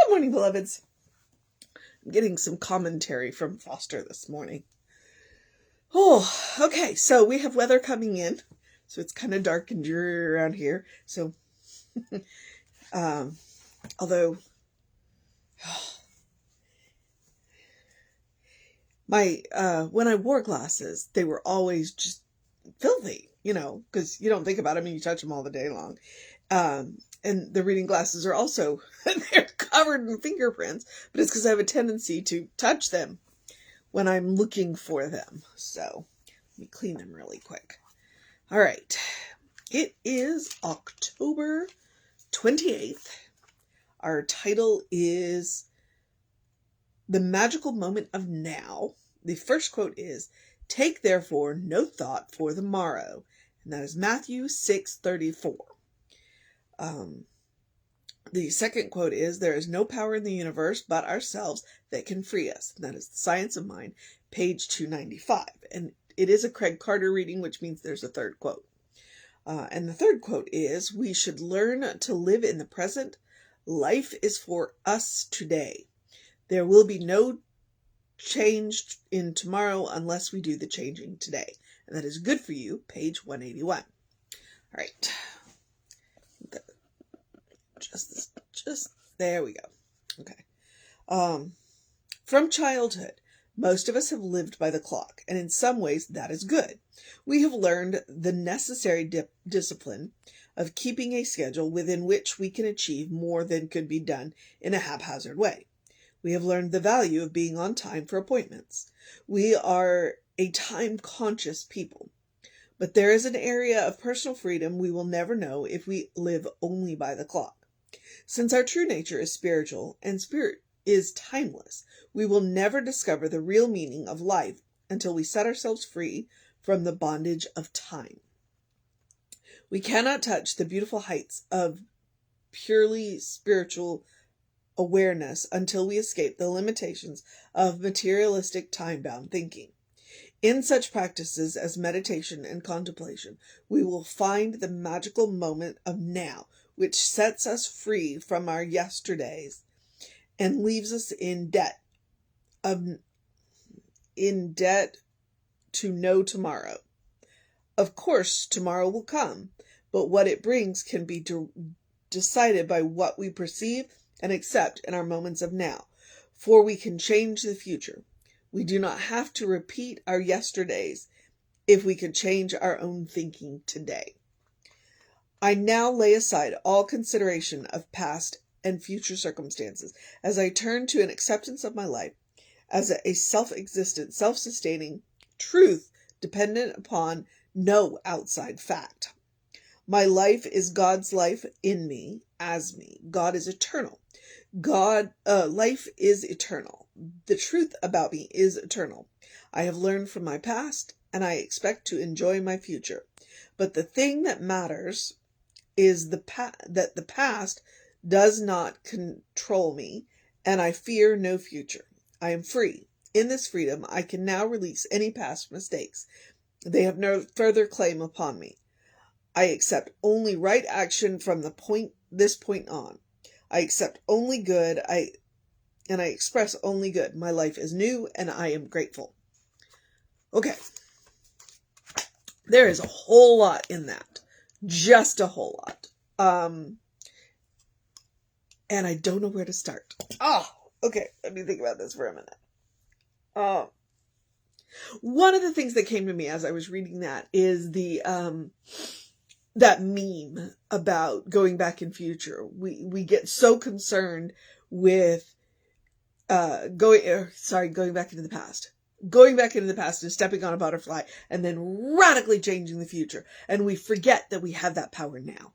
Good morning, beloveds. I'm getting some commentary from Foster this morning. Oh, okay, so we have weather coming in. So it's kind of dark and dreary around here. So, although when I wore glasses, they were always just filthy, because you don't think about them and you touch them all the day long. And the reading glasses are also, they're covered in fingerprints, but it's because I have a tendency to touch them when I'm looking for them. So let me clean them really quick. All right. It is October 28th. Our title is The Magical Moment of Now. The first quote is, "Take therefore no thought for the morrow." And that is Matthew 6:34. The second quote is, "There is no power in the universe but ourselves that can free us." And that is The Science of Mind, page 295. And it is a Craig Carter reading, which means there's a third quote. And the third quote is, "We should learn to live in the present. Life is for us today. There will be no change in tomorrow unless we do the changing today." And that is Good for You, page 181. All right. Just there we go. Okay. From childhood, most of us have lived by the clock, and in some ways that is good. We have learned the necessary discipline of keeping a schedule within which we can achieve more than could be done in a haphazard way. We have learned the value of being on time for appointments. We are a time-conscious people. But there is an area of personal freedom we will never know if we live only by the clock. Since our true nature is spiritual, and spirit is timeless, we will never discover the real meaning of life until we set ourselves free from the bondage of time. We cannot touch the beautiful heights of purely spiritual awareness until we escape the limitations of materialistic time-bound thinking. In such practices as meditation and contemplation, we will find the magical moment of now, which sets us free from our yesterdays and leaves us in debt to no tomorrow. Of course, tomorrow will come, but what it brings can be decided by what we perceive and accept in our moments of now, for we can change the future. We do not have to repeat our yesterdays if we could change our own thinking today. I now lay aside all consideration of past and future circumstances as I turn to an acceptance of my life as a self-existent, self-sustaining truth dependent upon no outside fact. My life is God's life in me, as me. God is eternal. Life is eternal. The truth about me is eternal. I have learned from my past, and I expect to enjoy my future. But the thing that matters is that the past does not control me, and I fear no future. I am free. In this freedom, I can now release any past mistakes. They have no further claim upon me. I accept only right action from this point on. I accept only good, and I express only good. My life is new, and I am grateful. Okay. There is a whole lot in that. Just a whole lot. And I don't know where to start. Okay. Let me think about this for a minute. One of the things that came to me as I was reading that is that meme about going back in future. We get so concerned with going back into the past. Going back into the past and stepping on a butterfly and then radically changing the future. And we forget that we have that power now.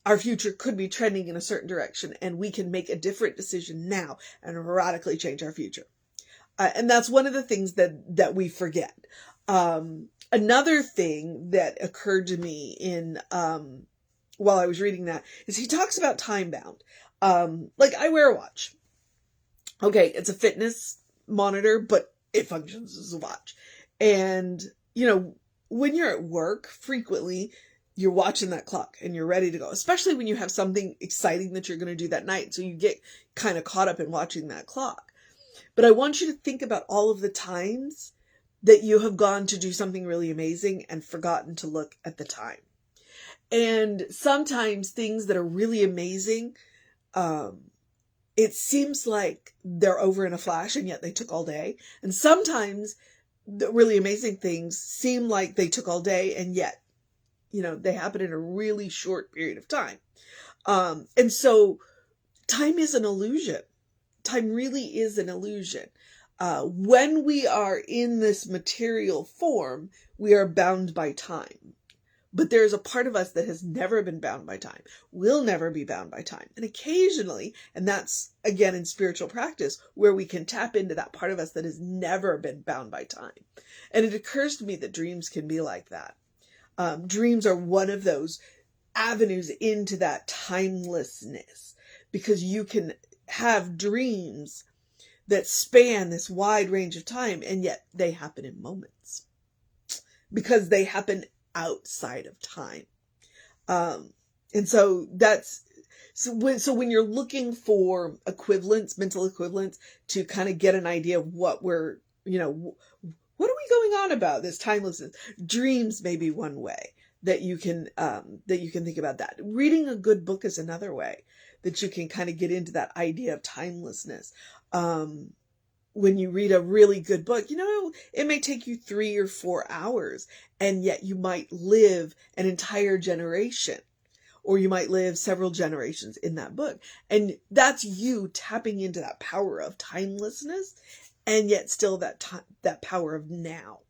Our future could be trending in a certain direction and we can make a different decision now and radically change our future. And that's one of the things that we forget. Another thing that occurred to me while I was reading that is he talks about time bound. Like I wear a watch. Okay, it's a fitness monitor, but it functions as a watch. And, when you're at work, frequently you're watching that clock and you're ready to go, especially when you have something exciting that you're going to do that night. So you get kind of caught up in watching that clock. But I want you to think about all of the times that you have gone to do something really amazing and forgotten to look at the time. And sometimes things that are really amazing, it seems like they're over in a flash, and yet they took all day. And sometimes the really amazing things seem like they took all day, and yet, they happen in a really short period of time. And so time is an illusion. Time really is an illusion. When we are in this material form, we are bound by time. But there's a part of us that has never been bound by time, will never be bound by time. And occasionally, and that's again in spiritual practice, where we can tap into that part of us that has never been bound by time. And it occurs to me that dreams can be like that. Dreams are one of those avenues into that timelessness, because you can have dreams that span this wide range of time, and yet they happen in moments because they happen outside of time. And so when you're looking for equivalents, mental equivalents, to kind of get an idea of what we're, what are we going on about, this timelessness? Dreams may be one way that you can think about that. Reading a good book is another way that you can kind of get into that idea of timelessness. When you read a really good book, it may take you 3 or 4 hours, and yet you might live an entire generation, or you might live several generations in that book. And that's you tapping into that power of timelessness, and yet still that power of now.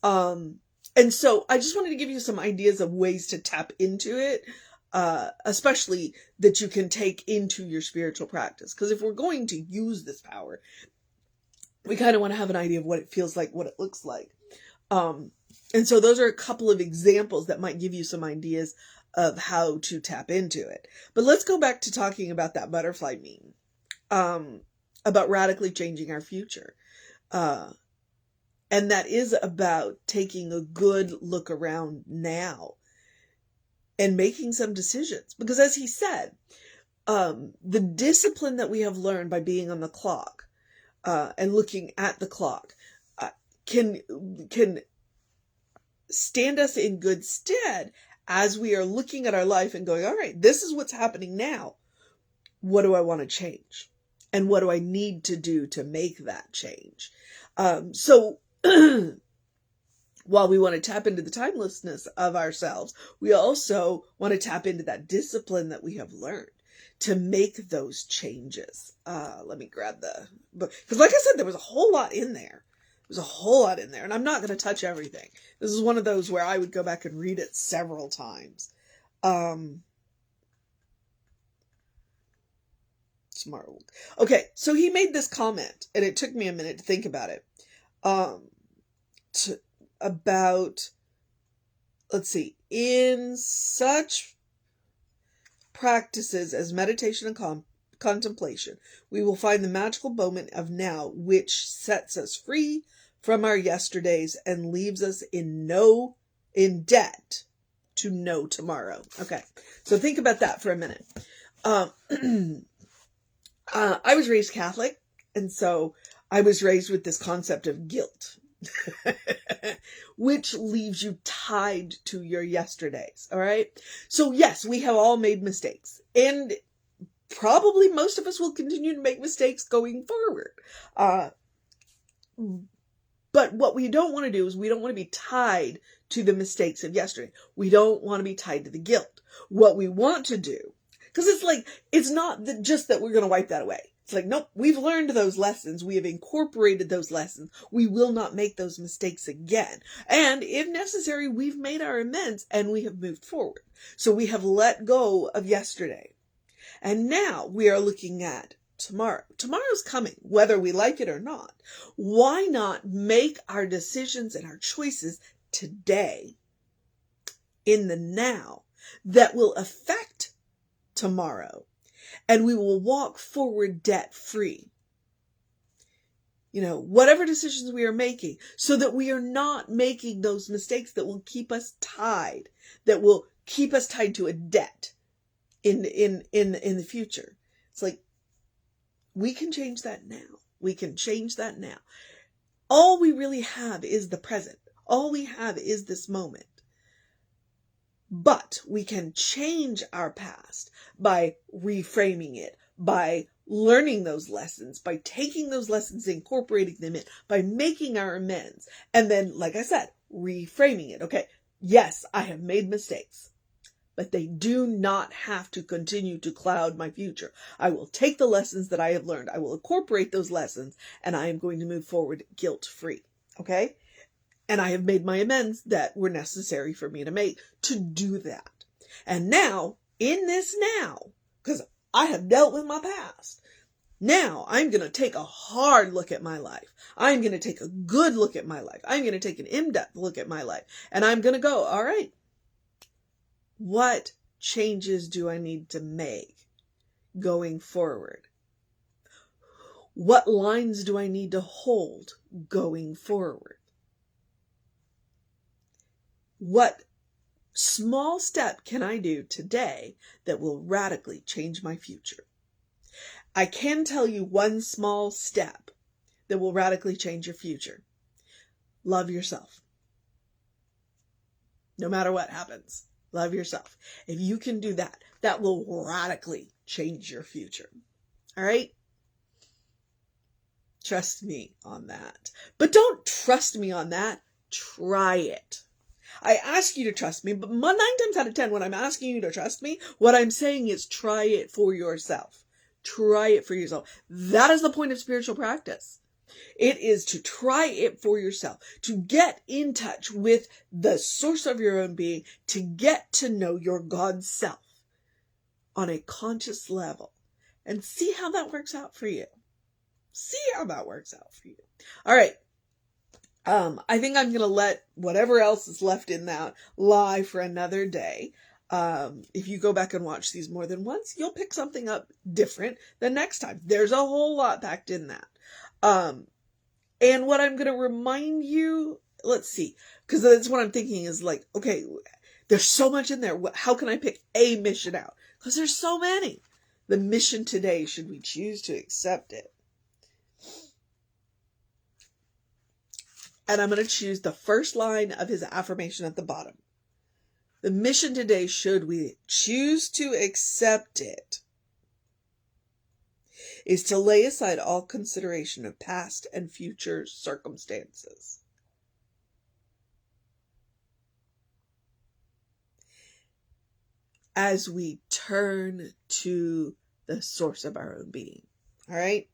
And so I just wanted to give you some ideas of ways to tap into it, especially that you can take into your spiritual practice. Because if we're going to use this power, we kind of want to have an idea of what it feels like, what it looks like. And so those are a couple of examples that might give you some ideas of how to tap into it. But let's go back to talking about that butterfly meme, about radically changing our future. And that is about taking a good look around now and making some decisions. Because as he said, the discipline that we have learned by being on the clock, and looking at the clock, can stand us in good stead as we are looking at our life and going, all right, this is what's happening now. What do I want to change? And what do I need to do to make that change? So while we want to tap into the timelessness of ourselves, we also want to tap into that discipline that we have learned to make those changes. Let me grab the book. Because like I said, there was a whole lot in there. There's a whole lot in there. And I'm not going to touch everything. This is one of those where I would go back and read it several times. Smart. Okay, so he made this comment, and it took me a minute to think about it. About, let's see, in such practices as meditation and contemplation, we will find the magical moment of now, which sets us free from our yesterdays and leaves us in debt to no tomorrow. Okay, so think about that for a minute. I was raised Catholic, and so I was raised with this concept of guilt, which leaves you tied to your yesterdays. All right. So yes, we have all made mistakes, and probably most of us will continue to make mistakes going forward. But what we don't want to do is we don't want to be tied to the mistakes of yesterday. We don't want to be tied to the guilt. What we want to do, because it's not just that we're going to wipe that away. It's like, nope, we've learned those lessons. We have incorporated those lessons. We will not make those mistakes again. And if necessary, we've made our amends and we have moved forward. So we have let go of yesterday. And now we are looking at tomorrow. Tomorrow's coming, whether we like it or not. Why not make our decisions and our choices today, in the now, that will affect tomorrow, and we will walk forward debt free? Whatever decisions we are making, so that we are not making those mistakes that will keep us tied, that will keep us tied to a debt in the future. It's like, we can change that now. We can change that now. All we really have is the present. All we have is this moment. But we can change our past by reframing it, by learning those lessons, by taking those lessons, incorporating them in, by making our amends. And then, like I said, reframing it. Okay, yes, I have made mistakes, but they do not have to continue to cloud my future. I will take the lessons that I have learned. I will incorporate those lessons, and I am going to move forward guilt-free. Okay? And I have made my amends that were necessary for me to make to do that. And now, in this now, because I have dealt with my past, now I'm going to take a hard look at my life. I'm going to take a good look at my life. I'm going to take an in-depth look at my life. And I'm going to go, all right, what changes do I need to make going forward? What lines do I need to hold going forward? What small step can I do today that will radically change my future? I can tell you one small step that will radically change your future. Love yourself. No matter what happens, love yourself. If you can do that, that will radically change your future. All right? Trust me on that. But don't trust me on that. Try it. I ask you to trust me, but 9 times out of 10, when I'm asking you to trust me, what I'm saying is try it for yourself. Try it for yourself. That is the point of spiritual practice. It is to try it for yourself, to get in touch with the source of your own being, to get to know your God self on a conscious level, and see how that works out for you. See how that works out for you. All right. I think I'm going to let whatever else is left in that lie for another day. If you go back and watch these more than once, you'll pick something up different the next time. There's a whole lot packed in that. And what I'm going to remind you, let's see, because that's what I'm thinking is like, okay, there's so much in there. How can I pick a mission out? Because there's so many. The mission today, should we choose to accept it? And I'm going to choose the first line of his affirmation at the bottom. The mission today, should we choose to accept it, is to lay aside all consideration of past and future circumstances. As we turn to the source of our own being. All right?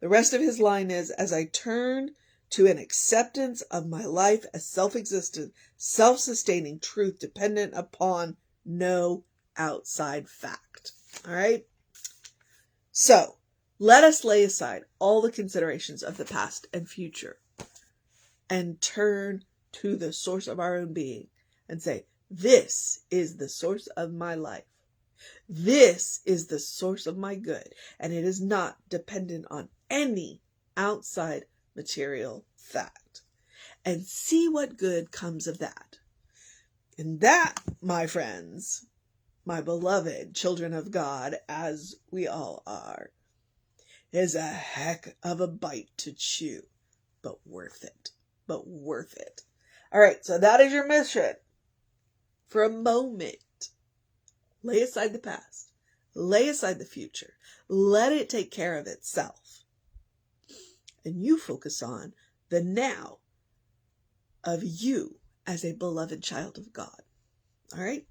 The rest of his line is, as I turn to an acceptance of my life as self-existent, self-sustaining truth dependent upon no outside fact. All right? So, let us lay aside all the considerations of the past and future and turn to the source of our own being and say, this is the source of my life. This is the source of my good, and it is not dependent on any outside material fact. And see what good comes of that. And that, my friends, my beloved children of God, as we all are, is a heck of a bite to chew, but worth it. But worth it. All right, so that is your mission. For a moment, lay aside the past. Lay aside the future. Let it take care of itself. And you focus on the now of you as a beloved child of God. All right?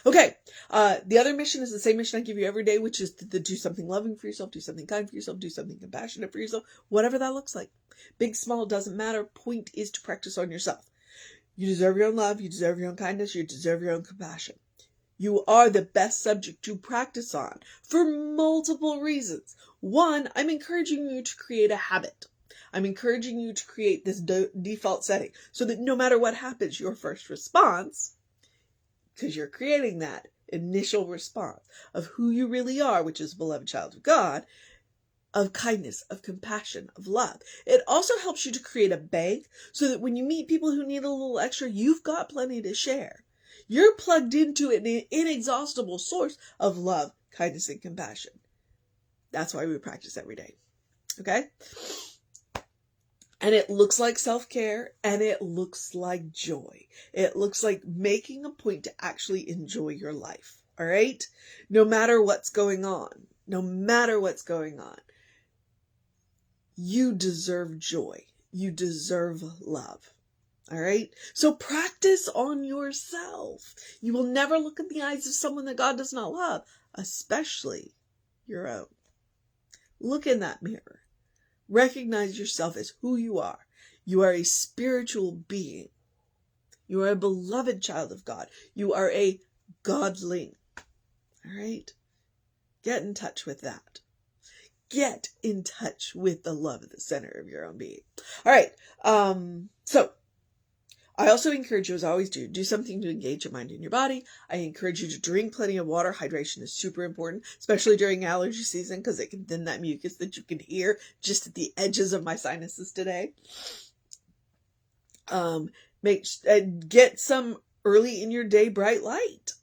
Okay. The other mission is the same mission I give you every day, which is to do something loving for yourself, do something kind for yourself, do something compassionate for yourself, whatever that looks like. Big, small, doesn't matter. Point is to practice on yourself. You deserve your own love. You deserve your own kindness. You deserve your own compassion. You are the best subject to practice on for multiple reasons. One, I'm encouraging you to create a habit. I'm encouraging you to create this default setting so that no matter what happens, your first response, because you're creating that initial response of who you really are, which is a beloved child of God, of kindness, of compassion, of love. It also helps you to create a bank so that when you meet people who need a little extra, you've got plenty to share. You're plugged into an inexhaustible source of love, kindness, and compassion. That's why we practice every day. Okay? And it looks like self-care, and it looks like joy. It looks like making a point to actually enjoy your life. All right? No matter what's going on. No matter what's going on. You deserve joy. You deserve love. All right? So practice on yourself. You will never look in the eyes of someone that God does not love, especially your own. Look in that mirror. Recognize yourself as who you are. You are a spiritual being. You are a beloved child of God. You are a godling. All right? Get in touch with that. Get in touch with the love at the center of your own being. All right. So I also encourage you, as I always do something to engage your mind and your body. I encourage you to drink plenty of water. Hydration is super important, especially during allergy season, because it can thin that mucus that you can hear just at the edges of my sinuses today. Get some early in your day bright light.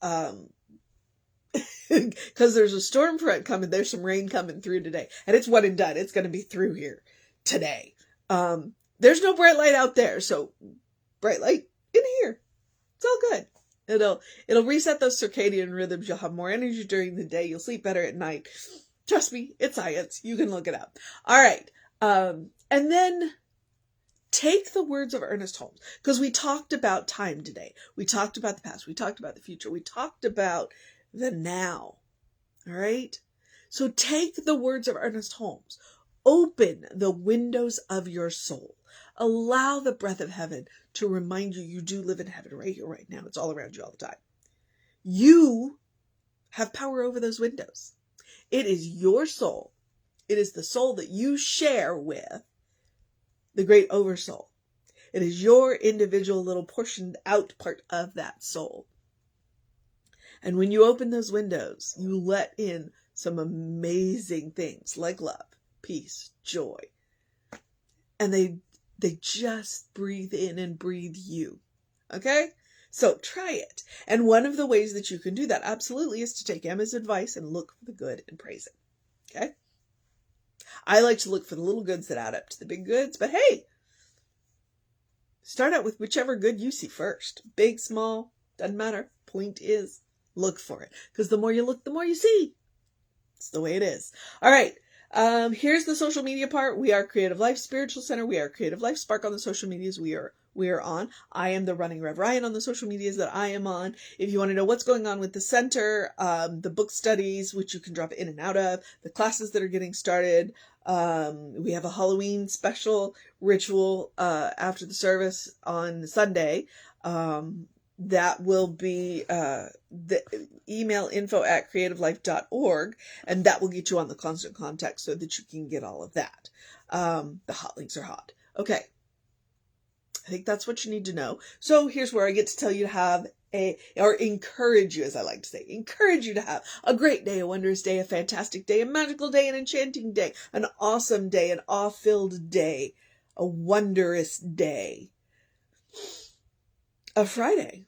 Because there's a storm front coming. There's some rain coming through today. And it's one and done. It's going to be through here today. There's no bright light out there. So bright light in here. It's all good. It'll reset those circadian rhythms. You'll have more energy during the day. You'll sleep better at night. Trust me, it's science. You can look it up. All right. And then take the words of Ernest Holmes, because we talked about time today. We talked about the past. We talked about the future. We talked about the now. All right. So take the words of Ernest Holmes. Open the windows of your soul. Allow the breath of heaven to remind you do live in heaven right here, right now. It's all around you all the time. You have power over those windows. It is your soul. It is the soul that you share with the great oversoul. It is your individual little portioned out part of that soul. And when you open those windows, you let in some amazing things like love, peace, joy. And they just breathe in and breathe you. Okay? So try it. And one of the ways that you can do that absolutely is to take Emma's advice and look for the good and praise it. Okay? I like to look for the little goods that add up to the big goods, but hey, start out with whichever good you see first. Big, small, doesn't matter. Point is, look for it. Because the more you look, the more you see. It's the way it is. All right. Here's the social media part. We are Creative Life Spiritual Center. We are Creative Life Spark on the social medias we are on. I am the Running Rev Ryan on the social medias that I am on. If you want to know what's going on with the center, the book studies, which you can drop in and out of, the classes that are getting started, we have a Halloween special ritual after the service on Sunday. That will be the email info@creativelife.org, and that will get you on the constant contact so that you can get all of that. The hot links are hot. Okay. I think that's what you need to know. So here's where I get to tell you to have or encourage you, as I like to say, encourage you to have a great day, a wondrous day, a fantastic day, a magical day, an enchanting day, an awesome day, an awe-filled day, a wondrous day, a Friday,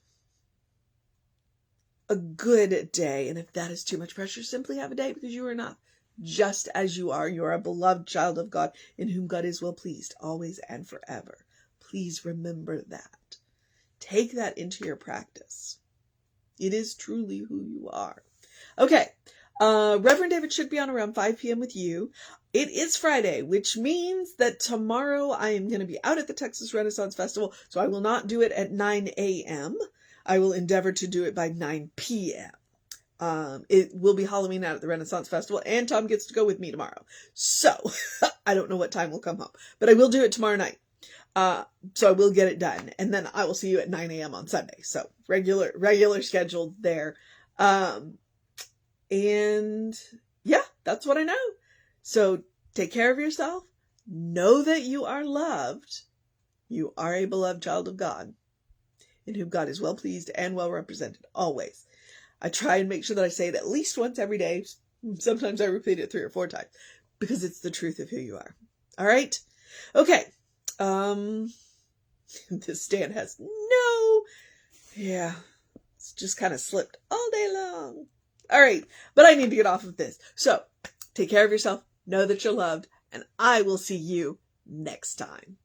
a good day. And if that is too much pressure, simply have a day, because you are enough. Just as you are a beloved child of God in whom God is well pleased, always and forever. Please remember that. Take that into your practice. It is truly who you are. Okay. Reverend David should be on around 5 p.m. with you. It is Friday, which means that tomorrow I am going to be out at the Texas Renaissance Festival, so I will not do it at 9 a.m. I will endeavor to do it by 9 p.m. It will be Halloween out at the Renaissance Festival, and Tom gets to go with me tomorrow. So, I don't know what time we'll come home, but I will do it tomorrow night. So I will get it done, and then I will see you at 9 a.m. on Sunday. So regular scheduled there. And yeah, that's what I know. So take care of yourself. Know that you are loved. You are a beloved child of God, in whom God is well pleased and well represented always. I try and make sure that I say it at least once every day. Sometimes I repeat it 3 or 4 times, because it's the truth of who you are. All right. Okay. This stand has it's just kind of slipped all day long. All right, but I need to get off of this. So take care of yourself. Know that you're loved, and I will see you next time.